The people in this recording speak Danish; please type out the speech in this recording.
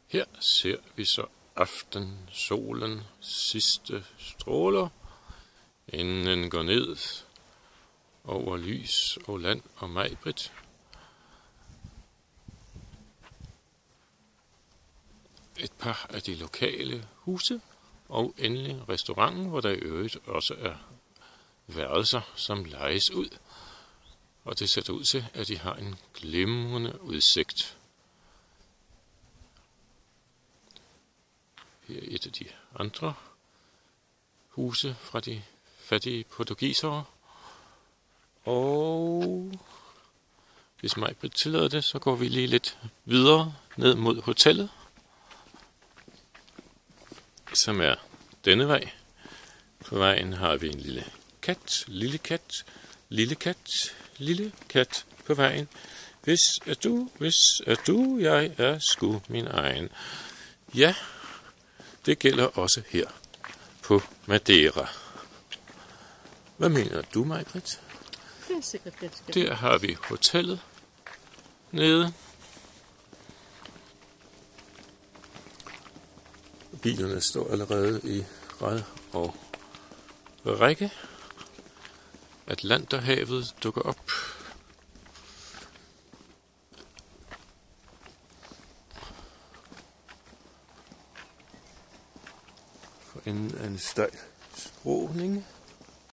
Her ser vi så aftensolen sidste stråler, inden den går ned over lys og land og Maj-Brit. Et par af de lokale huse og endelig restauranten, hvor der i øvrigt også er værelser, som lejes ud. Og det ser ud til, at de har en glimrende udsigt. Her er et af de andre huse fra de fattige portugisere. Og hvis Maj-Brit tillader det, så går vi lige lidt videre ned mod hotellet, som er denne vej. På vejen har vi en lille kat, lille kat, lille kat, lille kat på vejen. Hvis er du, jeg er sgu min egen. Ja, det gælder også her på Madeira. Hvad mener du, Maj-Brit? Det er sikkert ganske. Der har vi hotellet nede. Bilerne står allerede i rad og række. Atlanterhavet dukker op. For enden af en stejl skråning.